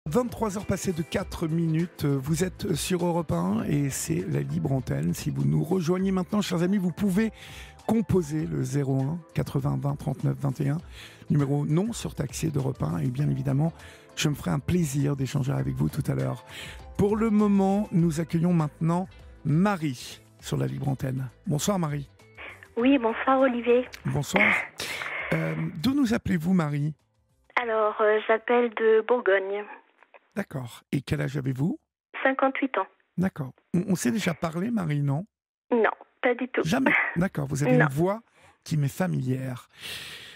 23 heures passées de 4 minutes, vous êtes sur Europe 1 et c'est la libre antenne. Si vous nous rejoignez maintenant, chers amis, vous pouvez composer le 01 80 20 39 21, numéro non surtaxé d'Europe 1, et bien évidemment, je me ferai un plaisir d'échanger avec vous tout à l'heure. Pour le moment, nous accueillons maintenant Marie sur la libre antenne. Bonsoir Marie. Oui, bonsoir Olivier. Bonsoir. D'où nous appelez-vous Marie ? Alors, j'appelle de Bourgogne. D'accord. Et quel âge avez-vous ? 58 ans. D'accord. On s'est déjà parlé, Marie, non ? Non, pas du tout. Jamais. D'accord. Vous avez Non. une voix qui m'est familière.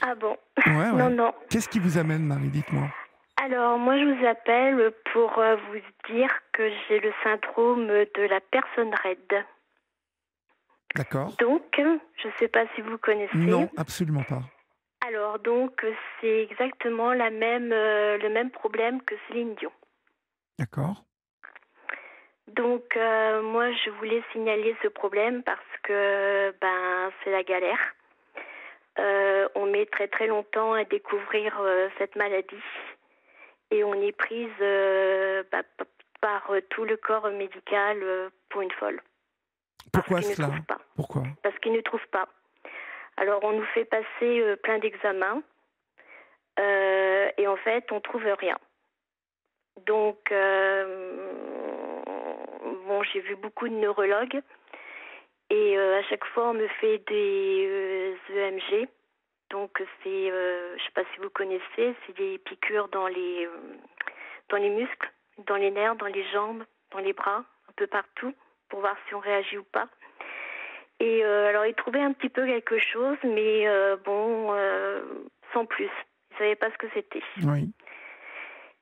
Ah bon ? Ouais. Non. Qu'est-ce qui vous amène, Marie ? Dites-moi. Alors, moi, je vous appelle pour vous dire que j'ai le syndrome de la personne raide. D'accord. Donc, je ne sais pas si vous connaissez. Non, absolument pas. Alors, donc, c'est exactement le même problème que Céline Dion. D'accord. Donc, moi, je voulais signaler ce problème parce que, c'est la galère. On met très très longtemps à découvrir cette maladie et on est prise par tout le corps médical pour une folle. Pourquoi cela ? Pourquoi ? Parce qu'ils ne trouvent pas. Alors, on nous fait passer plein d'examens et en fait, on trouve rien. Donc, j'ai vu beaucoup de neurologues et à chaque fois, on me fait des EMG. Donc, c'est, je ne sais pas si vous connaissez, c'est des piqûres dans les muscles, dans les nerfs, dans les jambes, dans les bras, un peu partout, pour voir si on réagit ou pas. Et alors, ils trouvaient un petit peu quelque chose, mais sans plus. Ils ne savaient pas ce que c'était. Oui.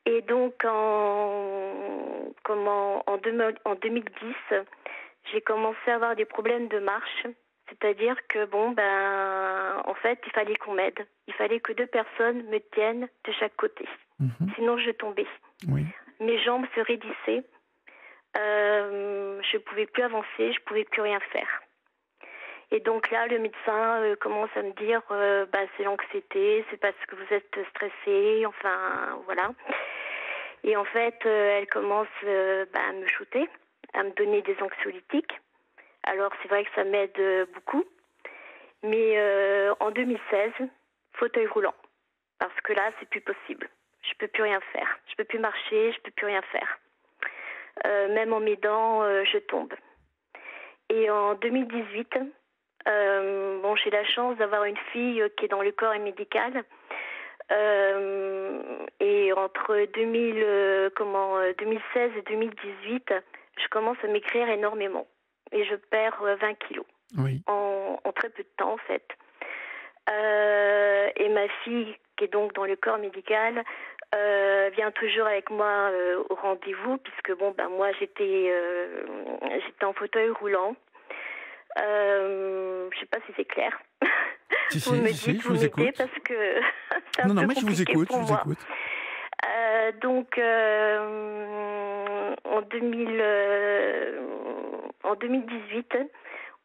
Et donc, en 2010, j'ai commencé à avoir des problèmes de marche. C'est-à-dire que, en fait, il fallait qu'on m'aide. Il fallait que 2 personnes me tiennent de chaque côté. Mhm. Sinon, je tombais. Oui. Mes jambes se raidissaient. Je ne pouvais plus avancer, je ne pouvais plus rien faire. Et donc là, le médecin commence à me dire c'est l'anxiété, c'est parce que vous êtes stressé, enfin, voilà. Et en fait, elle commence à me shooter, à me donner des anxiolytiques. Alors, c'est vrai que ça m'aide beaucoup. Mais en 2016, fauteuil roulant. Parce que là, c'est plus possible. Je peux plus rien faire. Je peux plus marcher, je peux plus rien faire. Même en m'aidant, je tombe. Et en 2018, j'ai la chance d'avoir une fille qui est dans le corps médical. Et entre 2016 et 2018, je commence à maigrir énormément. Et je perds 20 kilos. Oui. En très peu de temps, en fait. Et ma fille, qui est donc dans le corps médical, vient toujours avec moi au rendez-vous, puisque moi j'étais en fauteuil roulant. Je sais pas si c'est clair. Si, vous me si, dites, je vous vous m'aidez écoute. parce que c'est un Non, peu mais je vous compliqué écoute, pour je vous moi. écoute. En 2018,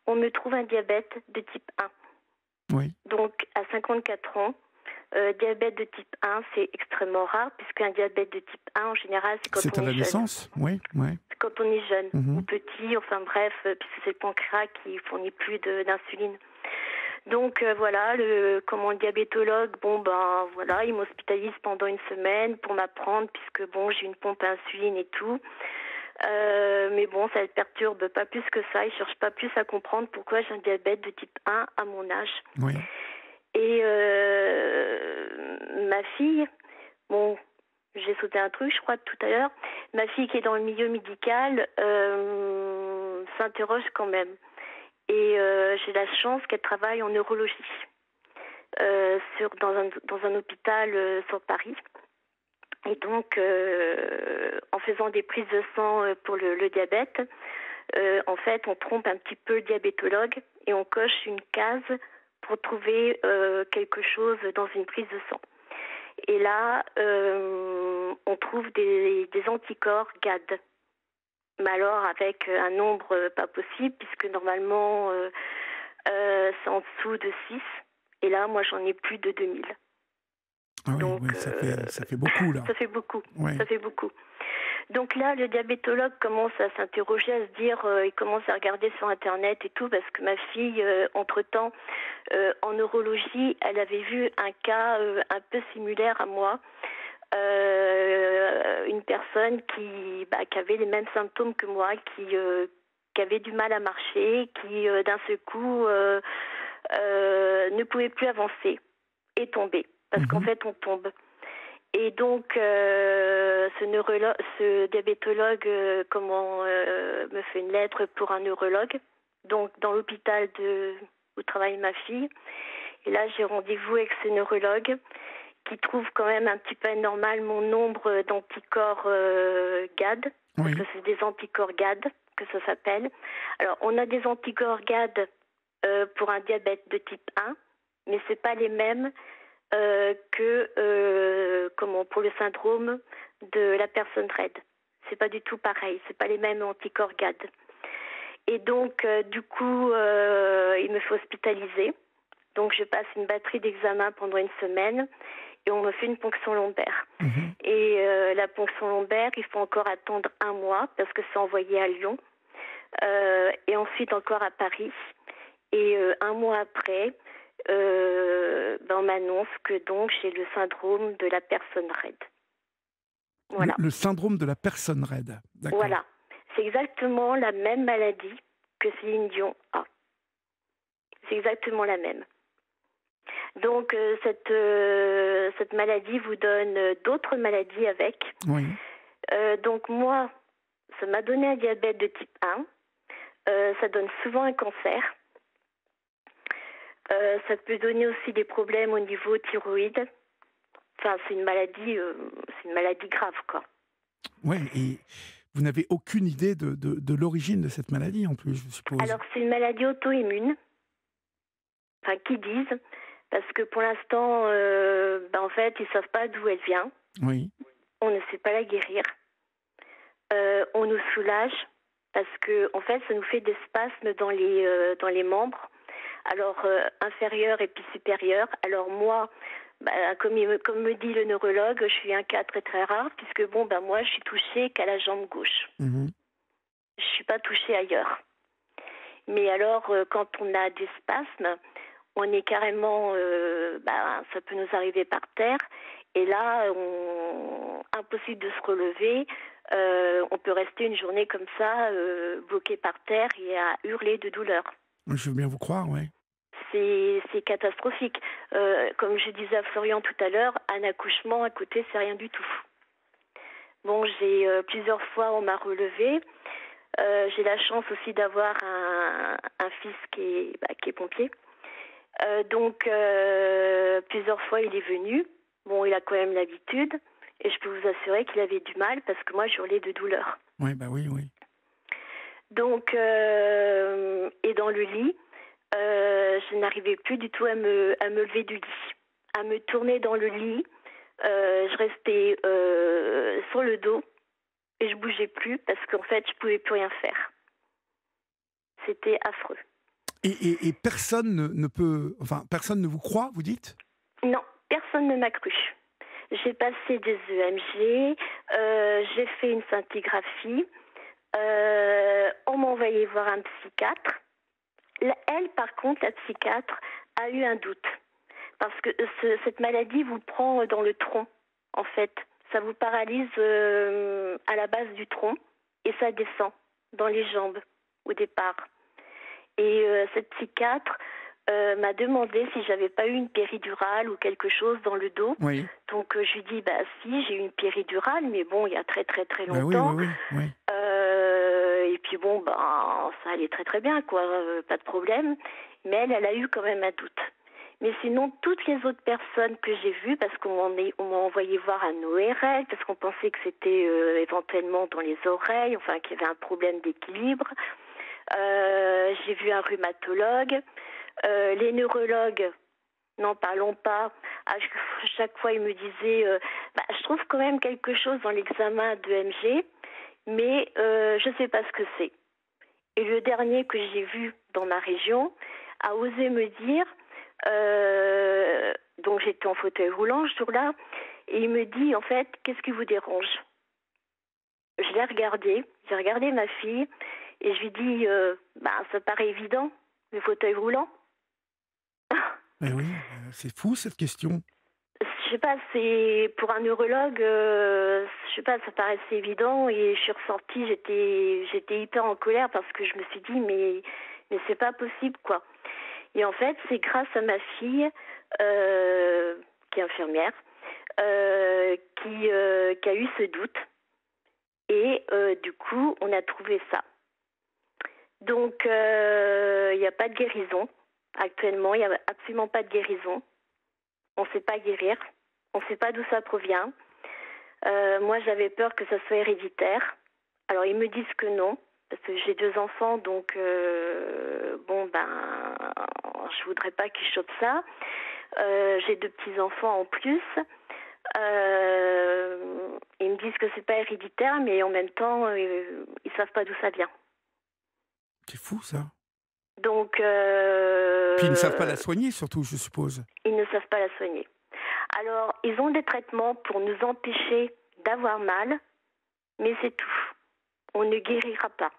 on me trouve un diabète de type 1. Oui. Donc, à 54 ans, diabète de type 1, c'est extrêmement rare, puisqu'un diabète de type 1, en général, c'est quand C'est on à la est jeune. naissance, oui. C'est quand on est jeune Mhm. ou petit, enfin bref, puisque c'est le pancréas qui fournit plus d'insuline. Donc le diabétologue, il m'hospitalise pendant une semaine pour m'apprendre, puisque j'ai une pompe à insuline et tout. Mais ça ne perturbe pas plus que ça. Il ne cherche pas plus à comprendre pourquoi j'ai un diabète de type 1 à mon âge. Oui. Et ma fille, j'ai sauté un truc, je crois, tout à l'heure. Ma fille qui est dans le milieu médical s'interroge quand même. Et j'ai la chance qu'elle travaille en neurologie dans un hôpital sur Paris. Et donc, en faisant des prises de sang pour le diabète, en fait, on trompe un petit peu le diabétologue et on coche une case pour trouver quelque chose dans une prise de sang. Et là, on trouve des anticorps GAD. Mais alors avec un nombre pas possible, puisque normalement, c'est en dessous de 6. Et là, moi, j'en ai plus de 2000. Ah oui, Donc, oui, ça fait beaucoup, là. ça fait beaucoup. Ouais. Ça fait beaucoup. Donc là, le diabétologue commence à s'interroger, à se dire, il commence à regarder sur Internet et tout, parce que ma fille, entre-temps, en neurologie, elle avait vu un cas un peu similaire à moi. Une personne qui avait les mêmes symptômes que moi, qui avait du mal à marcher, qui d'un seul coup ne pouvait plus avancer et tomber. Parce qu'en fait, on tombe. Et donc, ce diabétologue me fait une lettre pour un neurologue, donc dans l'hôpital où travaille ma fille. Et là, j'ai rendez-vous avec ce neurologue qui trouve quand même un petit peu anormal mon nombre d'anticorps GAD, parce que c'est des anticorps GAD que ça s'appelle. Alors, on a des anticorps GAD pour un diabète de type 1, mais c'est pas les mêmes pour le syndrome de la personne raide. C'est pas du tout pareil, c'est pas les mêmes anticorps GAD. Et donc, du coup, il me faut hospitaliser. Donc, je passe une batterie d'examens pendant une semaine et on me fait une ponction lombaire. Et la ponction lombaire, il faut encore attendre 1 mois parce que c'est envoyé à Lyon et ensuite encore à Paris. Et 1 mois après, on m'annonce que donc j'ai le syndrome de la personne raide. Voilà. Le syndrome de la personne raide. D'accord. Voilà. C'est exactement la même maladie que Céline Dion a. C'est exactement la même. Donc cette maladie vous donne d'autres maladies avec. Oui. Donc moi, ça m'a donné un diabète de type 1. Ça donne souvent un cancer. Ça peut donner aussi des problèmes au niveau thyroïde. Enfin, c'est une maladie grave, quoi. Ouais, et vous n'avez aucune idée de l'origine de cette maladie, en plus, je suppose. Alors, c'est une maladie auto-immune. Enfin, qui disent, parce que pour l'instant, en fait, ils ne savent pas d'où elle vient. Oui. On ne sait pas la guérir. On nous soulage, parce que, en fait, ça nous fait des spasmes dans les membres. Alors, inférieur et puis supérieur. Alors, moi, comme me dit le neurologue, je suis un cas très très rare, puisque moi, je suis touchée qu'à la jambe gauche. Je ne suis pas touchée ailleurs. Mais alors, quand on a des spasmes, on est carrément, ça peut nous arriver par terre. Et là, impossible de se relever. On peut rester une journée comme ça, bloqué par terre et à hurler de douleur. Je veux bien vous croire, oui. C'est catastrophique. Comme je disais à Florian tout à l'heure, un accouchement à côté, c'est rien du tout. Bon, j'ai plusieurs fois, on m'a relevée. J'ai la chance aussi d'avoir un fils qui est pompier. Donc, plusieurs fois, il est venu. Bon, il a quand même l'habitude. Et je peux vous assurer qu'il avait du mal parce que moi, j'hurlais de douleur. Oui, oui. Donc, et dans le lit, je n'arrivais plus du tout à me lever du lit. À me tourner dans le lit, je restais sur le dos et je bougeais plus parce qu'en fait, je pouvais plus rien faire. C'était affreux. Et personne personne ne vous croit, vous dites ? Non, personne ne m'a cru. J'ai passé des EMG, j'ai fait une scintigraphie, on m'a envoyé voir un psychiatre. Elle, par contre, la psychiatre, a eu un doute. Parce que cette maladie vous prend dans le tronc, en fait. Ça vous paralyse à la base du tronc et ça descend dans les jambes au départ. Et cette psychiatre m'a demandé si j'avais pas eu une péridurale ou quelque chose dans le dos. Oui. Donc je lui dis si, j'ai eu une péridurale, mais bon, il y a très très très longtemps. Oui. Et puis ça allait très très bien, quoi, pas de problème. Mais elle a eu quand même un doute. Mais sinon, toutes les autres personnes que j'ai vues, parce qu'on m'a envoyé voir un ORL, parce qu'on pensait que c'était éventuellement dans les oreilles, enfin qu'il y avait un problème d'équilibre. J'ai vu un rhumatologue. Les neurologues, n'en parlons pas. À chaque fois, ils me disaient je trouve quand même quelque chose dans l'examen d'EMG, mais je ne sais pas ce que c'est. Et le dernier que j'ai vu dans ma région a osé me dire Donc j'étais en fauteuil roulant ce jour-là. Et il me dit, en fait, qu'est-ce qui vous dérange? Je l'ai regardé, j'ai regardé ma fille et je lui dis, ça paraît évident, le fauteuil roulant. Mais oui, c'est fou cette question. Je sais pas, c'est pour un neurologue, je sais pas, ça paraissait évident et je suis ressortie, j'étais hyper en colère parce que je me suis dit, mais c'est pas possible, quoi. Et en fait, c'est grâce à ma fille, qui est infirmière, qui a eu ce doute. Et du coup, on a trouvé ça. Donc, il n'y a pas de guérison. Actuellement, il n'y a absolument pas de guérison. On ne sait pas guérir. On ne sait pas d'où ça provient. Moi, j'avais peur que ça soit héréditaire. Alors, ils me disent que non, parce que j'ai 2 enfants, donc je voudrais pas qu'ils chopent ça. J'ai 2 petits-enfants en plus. Ils me disent que c'est pas héréditaire, mais en même temps, ils savent pas d'où ça vient. C'est fou ça. Donc, Puis ils ne savent pas la soigner, surtout, je suppose. Ils ne savent pas la soigner. Alors, ils ont des traitements pour nous empêcher d'avoir mal, mais c'est tout. On ne guérira pas.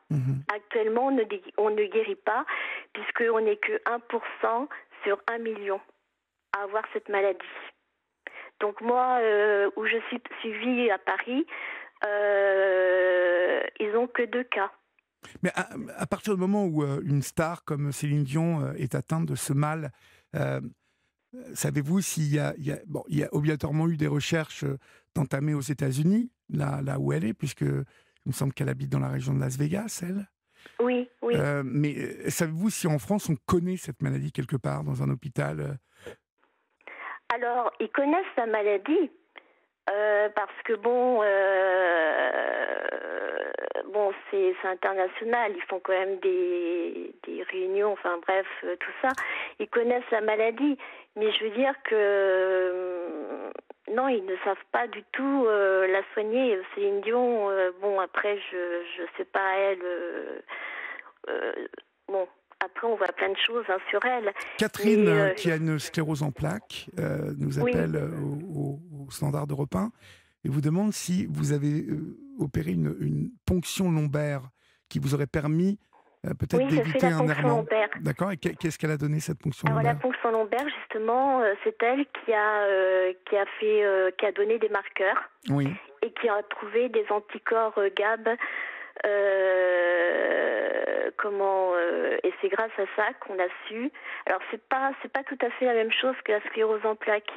Actuellement, on ne guérit pas, puisqu'on n'est que 1% sur 1 million à avoir cette maladie. Donc moi, où je suis suivie à Paris, ils n'ont que 2 cas. Mais à partir du moment où une star comme Céline Dion est atteinte de ce mal, savez-vous s'il y a obligatoirement eu des recherches entamées aux États-Unis, là où elle est, puisque il me semble qu'elle habite dans la région de Las Vegas, elle. Oui. Mais savez-vous si en France on connaît cette maladie quelque part dans un hôpital Alors, ils connaissent sa maladie parce que c'est international. Ils font quand même des réunions, enfin bref, tout ça. Ils connaissent la maladie, mais je veux dire que non, ils ne savent pas du tout la soigner. Céline Dion, après, je sais pas elle. Après, on voit plein de choses sur elle. Catherine, qui a une sclérose en plaques, nous appelle au standard d'Europe 1 et vous demande si vous avez opéré une ponction lombaire qui vous aurait permis peut-être d'éviter un errement. D'accord. Et qu'est-ce qu'elle a donné, cette ponction lombaire? La ponction lombaire, justement, c'est elle qui a donné des marqueurs. Oui. Et qui a trouvé des anticorps GAB. Et c'est grâce à ça qu'on a su. Alors c'est pas tout à fait la même chose que la sclérose en plaques,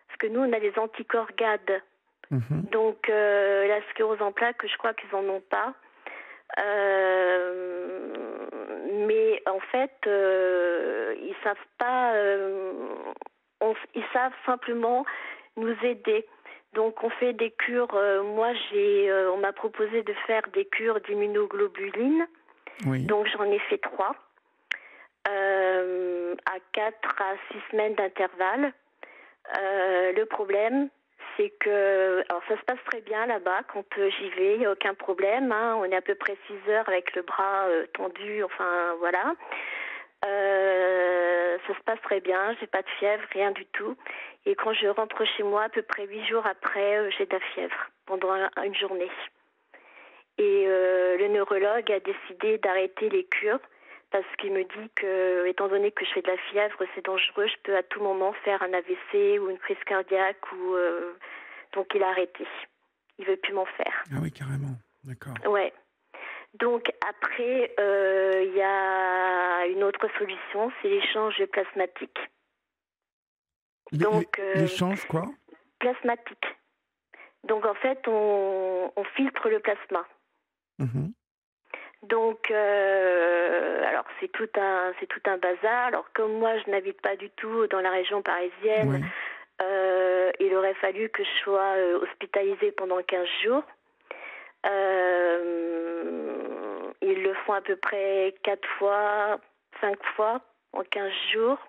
parce que nous on a des anticorps GAD. Donc la sclérose en plaques, je crois qu'ils en ont pas. Mais en fait, ils savent pas. Ils savent simplement nous aider. Donc on fait des cures. Moi, on m'a proposé de faire des cures d'immunoglobuline. Oui. Donc j'en ai fait 3 à 4 à 6 semaines d'intervalle. Le problème, c'est que ça se passe très bien là-bas quand j'y vais, il n'y a aucun problème. On est à peu près 6 heures avec le bras tendu. Enfin voilà. Ça se passe très bien, j'ai pas de fièvre, rien du tout. Et quand je rentre chez moi, à peu près 8 jours après, j'ai de la fièvre pendant une journée. Et le neurologue a décidé d'arrêter les cures parce qu'il me dit que, étant donné que je fais de la fièvre, c'est dangereux, je peux à tout moment faire un AVC ou une crise cardiaque. Donc il a arrêté. Il veut plus m'en faire. Ah oui, carrément. D'accord. Ouais. Donc après, il y a une autre solution, c'est l'échange plasmatique. L'échange quoi? Plasmatique. Donc en fait, on filtre le plasma. Donc, alors c'est tout un bazar. Alors comme moi, je n'habite pas du tout dans la région parisienne, il aurait fallu que je sois hospitalisée pendant 15 jours. Ils le font à peu près 4 fois, 5 fois en 15 jours.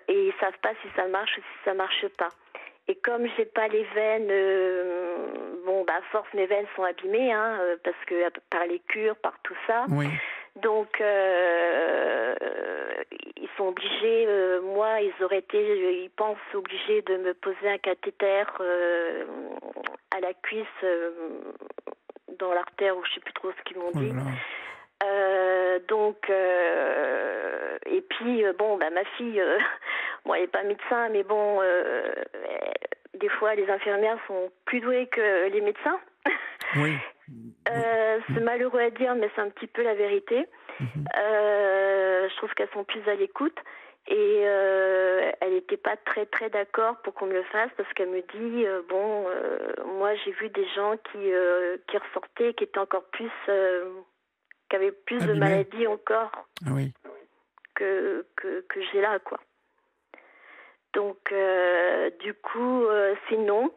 Et ils savent pas si ça marche ou si ça marche pas. Et comme j'ai pas les veines, à force mes veines sont abîmées, parce que par les cures, par tout ça. Oui. Donc, ils sont obligés, moi, ils auraient été, ils pensent obligés de me poser un cathéter à la cuisse, dans l'artère, ou je sais plus trop ce qu'ils m'ont Oh dit. là là. Donc, et puis, bon, bah, ma fille, bon, elle n'est pas médecin, mais bon, des fois, les infirmières sont plus douées que les médecins. Oui. C'est malheureux à dire, mais c'est un petit peu la vérité. Mhm. Je trouve qu'elles sont plus à l'écoute. Et elle n'était pas très très d'accord pour qu'on me le fasse, parce qu'elle me dit moi j'ai vu des gens qui ressortaient, qui étaient encore plus qui avaient plus de Abîmé. maladies encore Ah oui. que j'ai là, quoi. Donc du coup c'est non.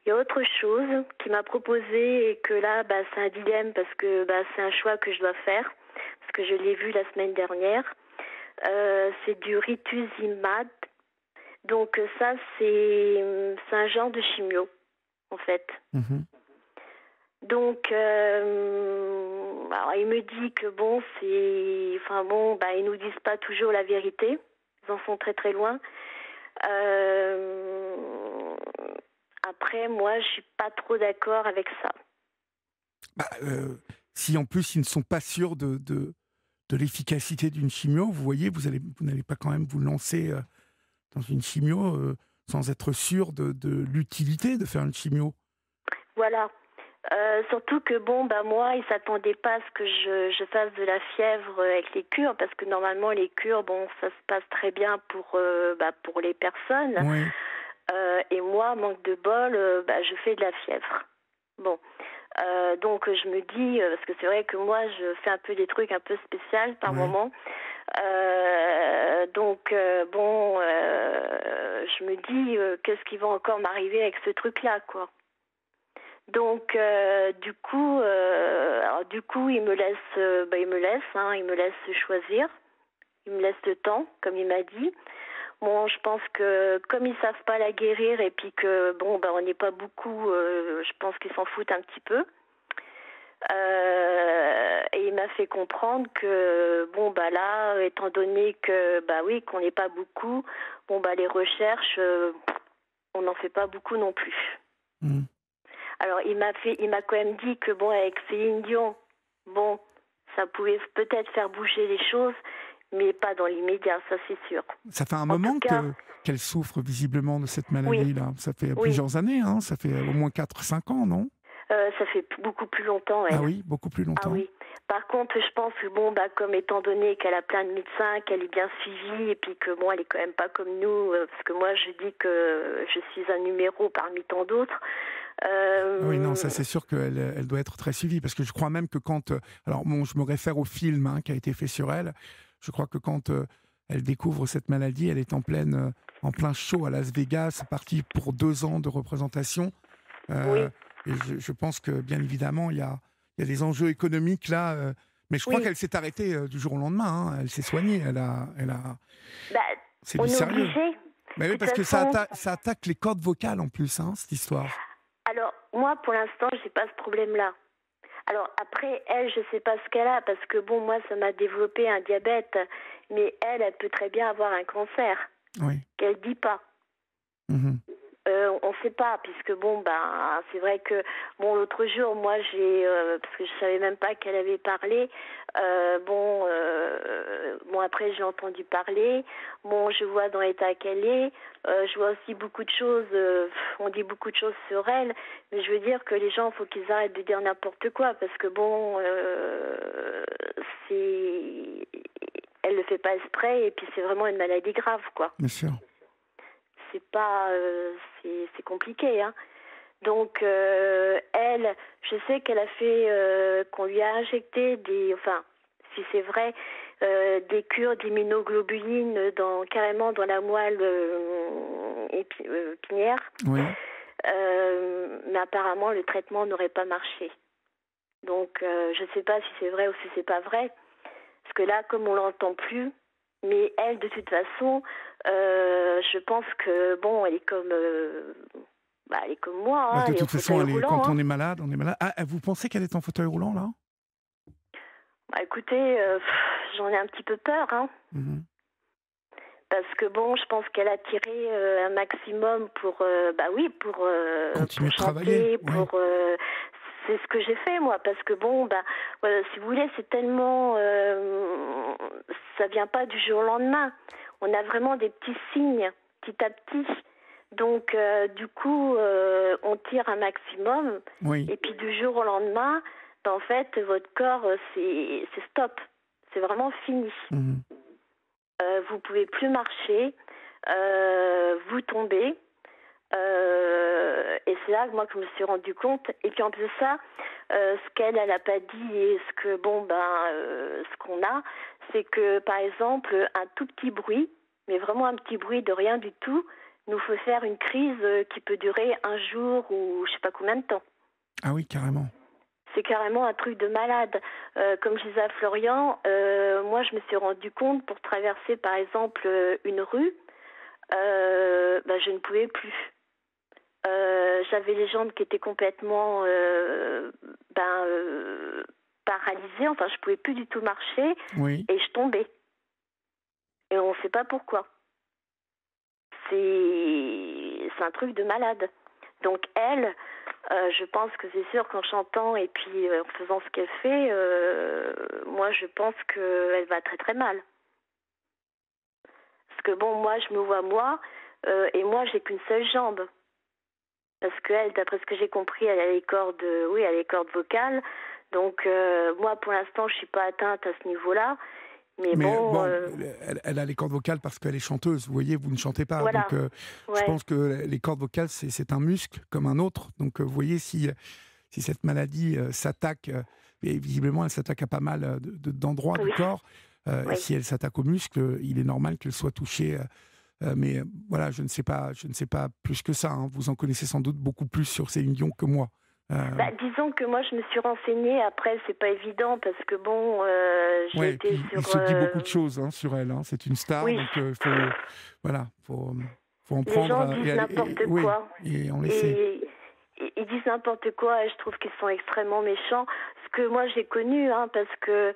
Il y a autre chose qui m'a proposé, et que là c'est un dilemme, parce que c'est un choix que je dois faire, parce que je l'ai vu la semaine dernière. C'est du rituximab. Donc ça, c'est un genre de chimio, en fait. Mhm. Donc, alors il me dit que bon, ils nous disent pas toujours la vérité. Ils en sont très très loin. Après, moi, je suis pas trop d'accord avec ça. Si en plus ils ne sont pas sûrs de l'efficacité d'une chimio, vous voyez, vous n'allez pas quand même vous lancer dans une chimio sans être sûr de l'utilité de faire une chimio. Voilà. Surtout que moi, ils s'attendaient pas à ce que je fasse de la fièvre avec les cures, parce que normalement les cures, ça se passe très bien pour les personnes. Oui. Et moi, manque de bol, je fais de la fièvre. Bon. Donc je me dis, parce que c'est vrai que moi je fais un peu des trucs un peu spéciaux par moment. Je me dis, qu'est-ce qui va encore m'arriver avec ce truc-là, quoi. Donc du coup, il me laisse choisir, il me laisse le temps, comme il m'a dit. Bon, je pense que comme ils savent pas la guérir, et puis que on n'est pas beaucoup, je pense qu'ils s'en foutent un petit peu. Et il m'a fait comprendre que là, étant donné que qu'on n'est pas beaucoup, les recherches, on n'en fait pas beaucoup non plus. Mmh. Alors il m'a quand même dit que avec Céline Dion, ça pouvait peut-être faire bouger les choses, mais pas dans l'immédiat, ça c'est sûr. Ça fait un moment qu'elle souffre visiblement de cette maladie-là. Oui. Ça fait plusieurs années, hein. Ça fait au moins 4-5 ans, non ? Ça fait beaucoup plus longtemps, elle. Ah oui, beaucoup plus longtemps. Ah oui. Par contre, je pense que comme étant donné qu'elle a plein de médecins, qu'elle est bien suivie, et puis que elle est quand même pas comme nous, parce que moi je dis que je suis un numéro parmi tant d'autres. Oui, non, ça c'est sûr qu'elle doit être très suivie, parce que je crois même que quand... je me réfère au film qui a été fait sur elle. Je crois que quand elle découvre cette maladie, elle est en plein show à Las Vegas, c'est parti pour 2 ans de représentation. Oui. Et je pense que, bien évidemment, il y a des enjeux économiques là. Mais je crois qu'elle s'est arrêtée du jour au lendemain. Hein. Elle s'est soignée. C'est du sérieux. Mais oui, parce que ça attaque les cordes vocales en plus, cette histoire. Alors, moi, pour l'instant, j'ai pas ce problème-là. Alors, après, elle, je sais pas ce qu'elle a, parce que moi, ça m'a développé un diabète. Mais elle peut très bien avoir un cancer. Oui. Qu'elle dit pas. Mmh. On ne sait pas, puisque c'est vrai que l'autre jour, moi parce que je savais même pas qu'elle avait parlé. Après j'ai entendu parler. Je vois dans l'état qu'elle est. Je vois aussi beaucoup de choses. On dit beaucoup de choses sur elle, mais je veux dire que les gens, faut qu'ils arrêtent de dire n'importe quoi, parce que elle le fait pas exprès, et puis c'est vraiment une maladie grave, quoi. Bien sûr. C'est pas, c'est compliqué, hein. Donc elle, je sais qu'elle a fait, qu'on lui a injecté si c'est vrai, des cures d'immunoglobuline carrément dans la moelle épinière. Oui. Mais apparemment le traitement n'aurait pas marché. Donc je sais pas si c'est vrai ou si c'est pas vrai, parce que là, comme on l'entend plus. Mais elle, de toute façon, je pense que elle est comme, elle est comme moi. Hein, de toute façon, quand on est malade, on est malade. Ah, vous pensez qu'elle est en fauteuil roulant là ? Bah, écoutez, j'en ai un petit peu peur, hein. Mhm. Parce que bon, je pense qu'elle a tiré un maximum Continuer pour de travailler, chanter, ouais. c'est ce que j'ai fait moi, parce que bon, si vous voulez, c'est tellement, ça vient pas du jour au lendemain. On a vraiment des petits signes, petit à petit. Donc, du coup, on tire un maximum, Oui. et puis du jour au lendemain, en fait, votre corps, c'est stop, c'est vraiment fini. Mhm. Vous pouvez plus marcher, vous tombez. Et c'est là que moi que je me suis rendu compte. Et puis en plus de ça, ce qu'elle a pas dit et ce qu'on a, c'est que par exemple un tout petit bruit, mais vraiment un petit bruit de rien du tout, nous fait faire une crise qui peut durer un jour ou je sais pas combien de temps. Ah oui, carrément. C'est carrément un truc de malade. Comme je disais à Florian, moi je me suis rendu compte pour traverser par exemple une rue, je ne pouvais plus. J'avais les jambes qui étaient complètement paralysées, enfin je pouvais plus du tout marcher Oui. et je tombais. Et on ne sait pas pourquoi. C'est un truc de malade. Donc elle, je pense que c'est sûr qu'en chantant et puis en faisant ce qu'elle fait, moi je pense qu'elle va très très mal. Parce que bon, moi je me vois et moi j'ai qu'une seule jambe. Parce qu'elle, d'après ce que j'ai compris, elle a les cordes, oui, elle a les cordes vocales. Donc moi pour l'instant je suis pas atteinte à ce niveau-là. Mais Mais bon, bon, elle a les cordes vocales parce qu'elle est chanteuse. Vous voyez, vous ne chantez pas. voilà. Donc, je Ouais. pense que les cordes vocales, c'est un muscle comme un autre. Donc, vous voyez, si cette maladie s'attaque, et visiblement, elle s'attaque à pas mal d'endroits du Oui. corps, et Oui. si elle s'attaque aux muscles, il est normal qu'elle soit touchée. Mais voilà, je ne sais pas plus que ça. Hein. Vous en connaissez sans doute beaucoup plus sur Céline Dion que moi. Disons que moi je me suis renseignée. Après c'est pas évident parce que bon, j'ai Ouais, été puis il sur. se dit beaucoup de choses sur elle. Hein. C'est une star, Oui. donc faut en Les prendre gens disent n'importe oui, quoi. et en laisser. Et ils disent n'importe quoi et je trouve qu'ils sont extrêmement méchants. Ce que moi j'ai connu, hein, parce que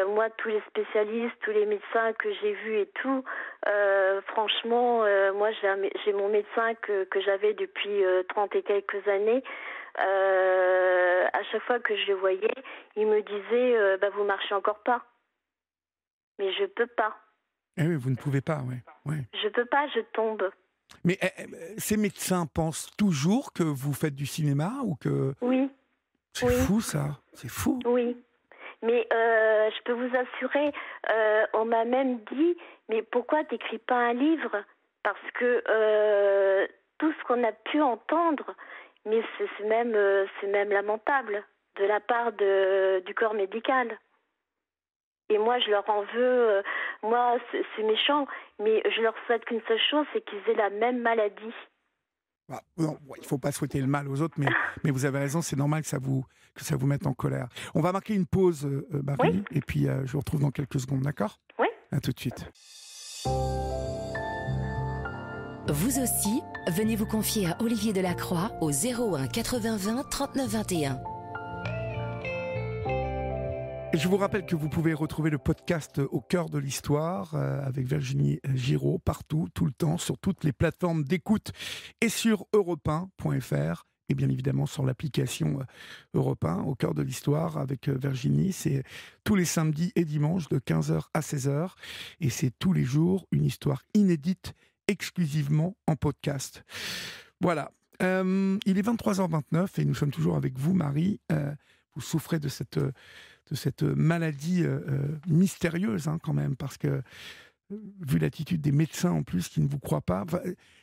moi tous les spécialistes, tous les médecins que j'ai vus et tout, franchement, moi j'ai mon médecin que j'avais depuis 30 et quelques années. À chaque fois que je le voyais, il me disait vous marchez encore pas. Mais je peux pas. Eh oui, vous ne pouvez pas, ouais. Ouais. Je peux pas, je tombe. Mais ces médecins pensent toujours que vous faites du cinéma ou que Oui, c'est oui, fou ça, c'est fou. oui. Mais je peux vous assurer, on m'a même dit, mais pourquoi t'écris pas un livre? Parce que tout ce qu'on a pu entendre, mais c'est même lamentable de la part du corps médical. Et moi, je leur en veux. Moi, c'est méchant, mais je leur souhaite qu'une seule chose, c'est qu'ils aient la même maladie. Ah, non, il ne faut pas souhaiter le mal aux autres, mais vous avez raison, c'est normal que ça vous mette en colère. On va marquer une pause, Oui, Marie, et puis je vous retrouve dans quelques secondes, d'accord? oui. À tout de suite. Vous aussi, venez vous confier à Olivier Delacroix au 01 80 20 39 21. Et je vous rappelle que vous pouvez retrouver le podcast Au cœur de l'histoire avec Virginie Giraud partout, tout le temps, sur toutes les plateformes d'écoute et sur europe1.fr et bien évidemment sur l'application Europe 1, Au cœur de l'histoire avec Virginie. C'est tous les samedis et dimanches de 15h à 16h et c'est tous les jours une histoire inédite exclusivement en podcast. Voilà. Il est 23h29 et nous sommes toujours avec vous, Marie. Vous souffrez de cette maladie mystérieuse quand même, parce que vu l'attitude des médecins en plus qui ne vous croient pas,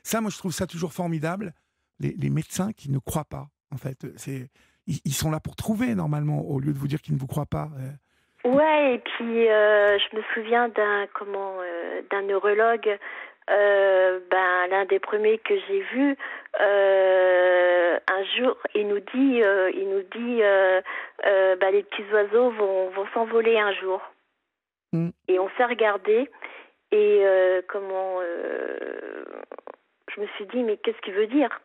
ça moi je trouve ça toujours formidable, les médecins qui ne croient pas en fait, ils sont là pour trouver normalement au lieu de vous dire qu'ils ne vous croient pas. Ouais, et puis je me souviens d'un neurologue, l'un des premiers que j'ai vu, un jour il nous dit les petits oiseaux vont s'envoler un jour. Et on s'est regardé et je me suis dit mais qu'est-ce qu'il veut dire?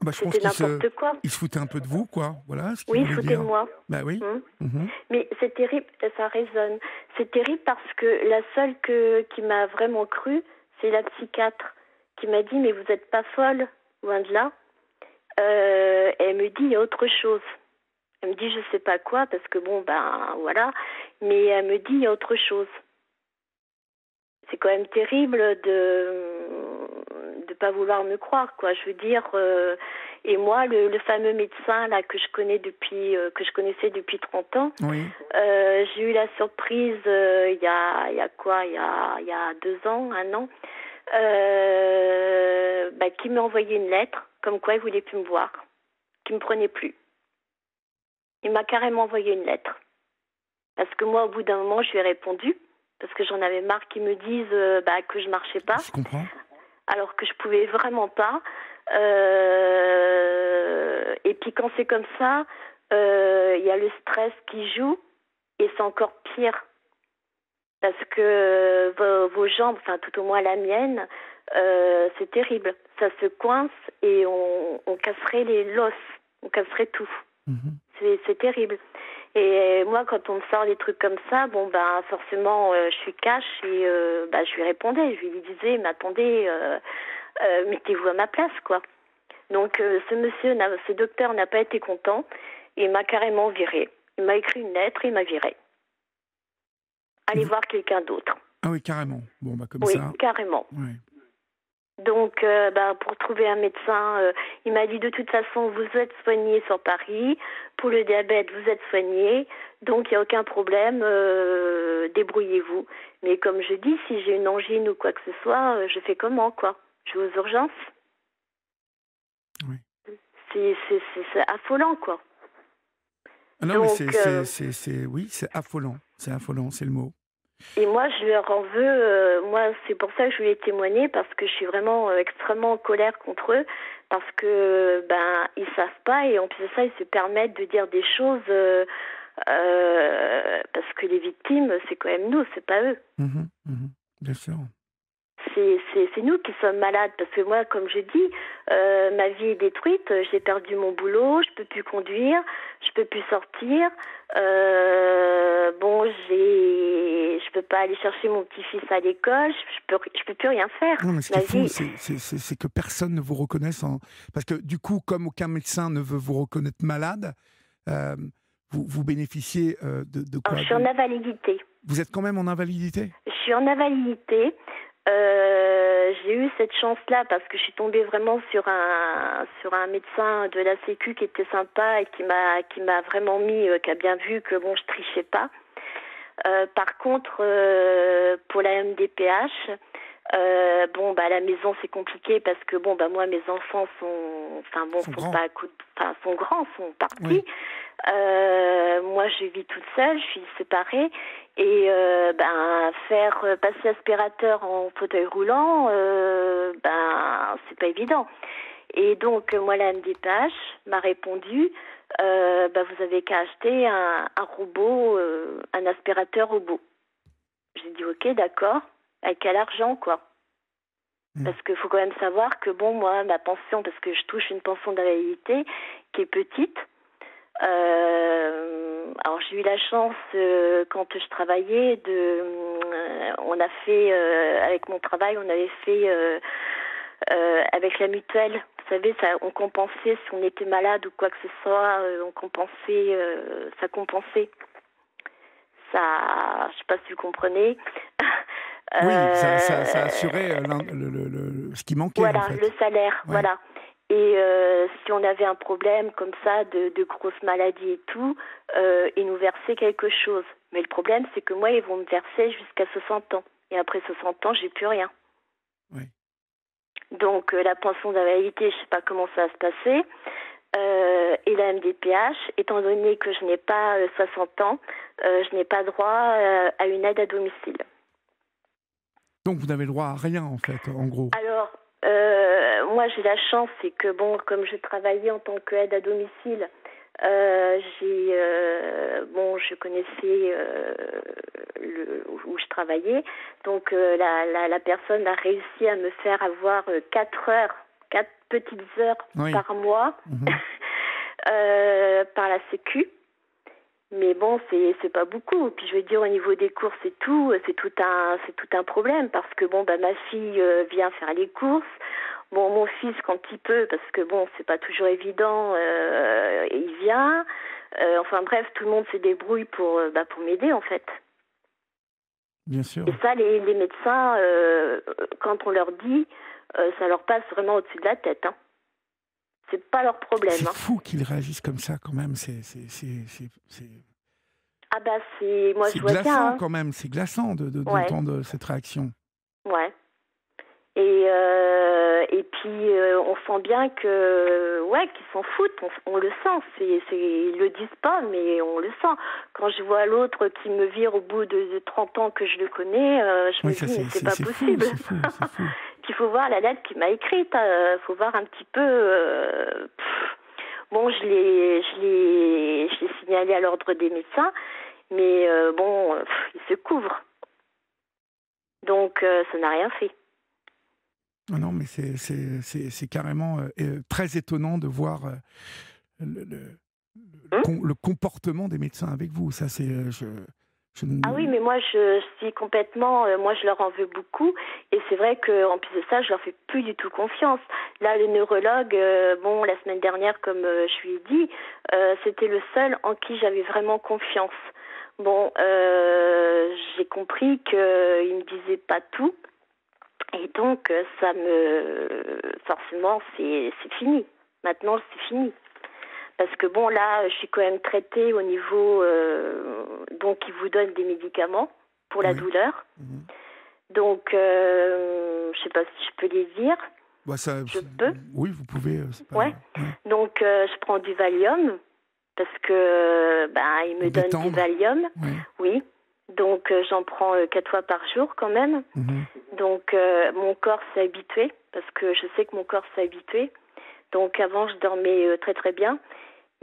Bah, je pense C'était n'importe quoi. il se foutait un peu de vous, quoi. Voilà ce qu'il Oui, il se voulait foutait dire. de moi. Bah oui. Mhm. Mais c'est terrible, ça résonne. C'est terrible parce que la seule qui m'a vraiment cru, c'est la psychiatre qui m'a dit mais vous n'êtes pas folle, loin de là. Elle me dit il y a autre chose. Elle me dit je sais pas quoi parce que bon ben voilà, mais elle me dit il y a autre chose. C'est quand même terrible de pas vouloir me croire quoi. Je veux dire et moi le fameux médecin là que je connaissais depuis 30 ans. Oui. J'ai eu la surprise il y a 2 ans, 1 an, qui m'a envoyé une lettre comme quoi il voulait plus me voir, qu'il me prenait plus. Il m'a carrément envoyé une lettre parce que moi au bout d'un moment je lui ai répondu parce que j'en avais marre qu'ils me disent que je marchais pas. Je comprends. Alors que je pouvais vraiment pas. Et puis quand c'est comme ça, il y a le stress qui joue et c'est encore pire. Parce que vos jambes, enfin tout au moins la mienne, c'est terrible. Ça se coince et on casserait l'os, on casserait tout. C'est terrible. Et moi, quand on me sort des trucs comme ça, bon ben forcément, je suis cash et je lui répondais, je lui disais, mais attendez, mettez-vous à ma place, quoi. Donc ce docteur n'a pas été content et il m'a carrément viré. Il m'a écrit une lettre et il m'a viré. Allez voir quelqu'un d'autre. Ah oui, carrément. Bon bah comme oui, ça. Oui, carrément. Ouais. Donc, pour trouver un médecin, il m'a dit de toute façon, vous êtes soigné sur Paris. Pour le diabète, vous êtes soigné. Donc, il n'y a aucun problème. Débrouillez-vous. Mais comme je dis, si j'ai une angine ou quoi que ce soit, je fais comment, quoi? Je vais aux urgences. Oui. C'est affolant, quoi. Ah non, donc, mais c'est affolant. C'est affolant, c'est le mot. Et moi, je leur en veux. Moi, c'est pour ça que je voulais témoigner parce que je suis vraiment extrêmement en colère contre eux parce que ils savent pas et en plus de ça, ils se permettent de dire des choses parce que les victimes, c'est quand même nous, c'est pas eux. Bien sûr. C'est nous qui sommes malades parce que moi, comme je dis, ma vie est détruite, j'ai perdu mon boulot, je peux plus conduire, je peux plus sortir. Je peux pas aller chercher mon petit-fils à l'école, je peux plus rien faire. Non, mais ce qui est fou, c'est que personne ne vous reconnaisse parce que du coup, comme aucun médecin ne veut vous reconnaître malade, vous bénéficiez de quoi? Alors, je suis en invalidité. Vous êtes quand même en invalidité? Je suis en invalidité. J'ai eu cette chance-là parce que je suis tombée vraiment sur un médecin de la Sécu qui était sympa et qui m'a vraiment mis, qui a bien vu que bon, je trichais pas. Par contre, pour la MDPH, à la maison c'est compliqué parce que moi mes enfants sont grands, sont partis. Oui. Moi je vis toute seule, je suis séparée et faire passer l'aspirateur en fauteuil roulant, c'est pas évident. Et donc moi la MDPH m'a répondu vous avez qu'à acheter un robot, un aspirateur robot. J'ai dit ok, d'accord. Avec quel argent, quoi? Parce qu'il faut quand même savoir que moi, ma pension, parce que je touche une pension d'invalidité qui est petite. Alors j'ai eu la chance quand je travaillais on a fait avec mon travail, on avait fait avec la mutuelle. Vous savez, on compensait si on était malade ou quoi que ce soit, ça compensait. Ça, je sais pas si vous comprenez. Oui, ça assurait ce qui manquait. Voilà, en fait. Le salaire, ouais. Voilà. Et si on avait un problème comme ça, de grosses maladies et tout, ils nous versaient quelque chose. Mais le problème, c'est que moi, ils vont me verser jusqu'à 60 ans. Et après 60 ans, j'ai plus rien. Oui. Donc, la pension d'invalidité, je sais pas comment ça va se passer. Et la MDPH, étant donné que je n'ai pas 60 ans, je n'ai pas droit à une aide à domicile. Donc vous n'avez le droit à rien en fait, en gros. Alors, moi j'ai la chance, c'est que comme je travaillais en tant qu'aide à domicile, je connaissais où je travaillais, donc la personne a réussi à me faire avoir 4 petites heures par mois par la Sécu. Mais bon, c'est pas beaucoup. Puis je veux dire, au niveau des courses et tout, c'est tout un problème parce que bon, ma fille vient faire les courses. Bon, mon fils quand il peut, parce que bon, c'est pas toujours évident, il vient. Enfin bref, tout le monde se débrouille pour m'aider en fait. Bien sûr. Et ça, les médecins, quand on leur dit, ça leur passe vraiment au-dessus de la tête. Hein. C'est pas leur problème. C'est fou qu'ils réagissent comme ça quand même. Ah moi je vois glaçant bien, hein. Quand même. C'est glaçant d'entendre cette réaction. Ouais. Et puis on sent bien qu'ils s'en foutent, on le sent, ils le disent pas mais on le sent. Quand je vois l'autre qui me vire au bout de 30 ans que je le connais, je me dis mais c'est pas possible. C'est fou. Il faut voir la lettre qu'il m'a écrite, faut voir un petit peu bon, je l'ai signalé à l'ordre des médecins, mais il se couvre. Donc ça n'a rien fait. Non, mais c'est carrément très étonnant de voir le comportement des médecins avec vous. Ça, c'est Ah oui, mais moi je suis complètement, moi je leur en veux beaucoup et c'est vrai qu'en plus de ça, je leur fais plus du tout confiance. Là, le neurologue, la semaine dernière, comme je lui ai dit, c'était le seul en qui j'avais vraiment confiance. Bon, j'ai compris qu'il me disait pas tout. Et donc, forcément, c'est fini. Maintenant, c'est fini. Parce que bon, là, je suis quand même traitée au niveau... donc, ils vous donnent des médicaments pour la douleur. Donc, je sais pas si je peux les dire. Je peux. Oui, vous pouvez. Donc, je prends du Valium. Parce que, ils me donnent du Valium. Oui. Donc, j'en prends 4 fois par jour quand même. Donc, mon corps s'est habitué, parce que je sais que mon corps s'est habitué. Donc, avant, je dormais très très bien.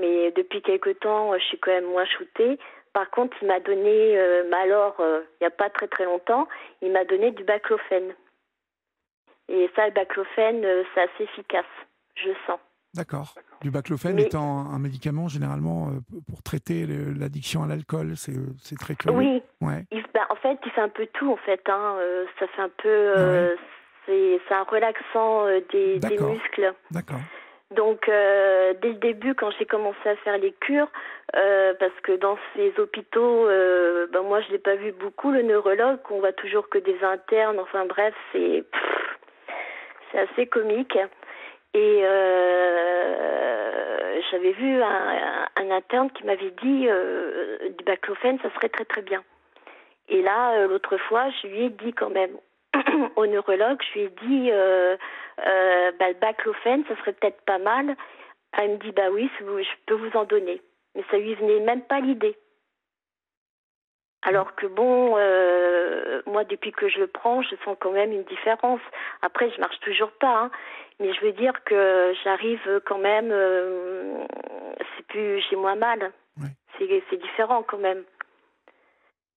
Mais depuis quelque temps, je suis quand même moins shootée. Par contre, il m'a donné, il n'y a pas très très longtemps, il m'a donné du baclofène. Et ça, le baclofène, c'est assez efficace, je sens. D'accord. Du baclofène étant un médicament généralement pour traiter l'addiction à l'alcool, c'est très curieux. Oui. Ouais. En fait, il fait un peu tout en fait. Hein. Ça fait un peu, c'est un relaxant des muscles. D'accord. Donc, dès le début, quand j'ai commencé à faire les cures, parce que dans ces hôpitaux, moi, je l'ai pas vu beaucoup, le neurologue, on voit toujours que des internes. Enfin bref, c'est assez comique. Et j'avais vu un interne qui m'avait dit du baclofène, ça serait très très bien. Et là, l'autre fois, je lui ai dit quand même au neurologue, je lui ai dit le baclofène, ça serait peut-être pas mal. Elle me dit oui, je peux vous en donner. Mais ça lui venait même pas l'idée. Alors que bon, moi depuis que je le prends, je sens quand même une différence. Après, je marche toujours pas, hein, mais je veux dire que j'arrive quand même. J'ai moins mal. Ouais. C'est différent quand même.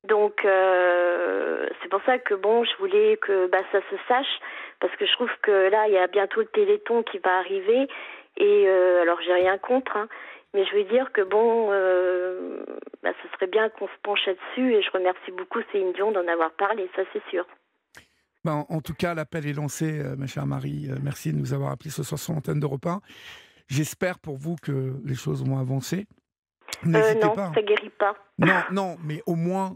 Donc c'est pour ça que bon, je voulais que ça se sache, parce que je trouve que là, il y a bientôt le Téléthon qui va arriver, et alors j'ai rien contre, hein. Mais je veux dire que bon, ce serait bien qu'on se penche là-dessus, et je remercie beaucoup Céline Dion d'en avoir parlé, ça c'est sûr. En tout cas, l'appel est lancé, ma chère Marie. Merci de nous avoir appelé ce soir sur l'antenne d'Europe 1. J'espère pour vous que les choses vont avancer. N'hésitez non, pas. Ça guérit pas. Non, mais au moins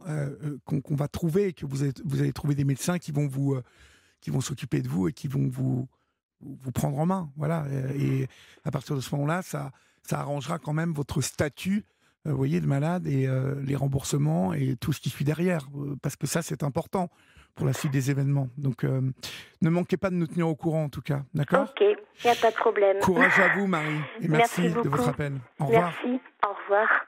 qu'on va trouver, que vous allez trouver des médecins qui vont s'occuper de vous et qui vont vous prendre en main. Voilà. Et à partir de ce moment-là, ça arrangera quand même votre statut, vous voyez, de malade, et les remboursements et tout ce qui suit derrière, parce que ça, c'est important pour la suite des événements. Donc, ne manquez pas de nous tenir au courant, en tout cas. D'accord ? Ok, il n'y a pas de problème. Courage à vous, Marie, et merci de votre appel. Au revoir. Merci, au revoir.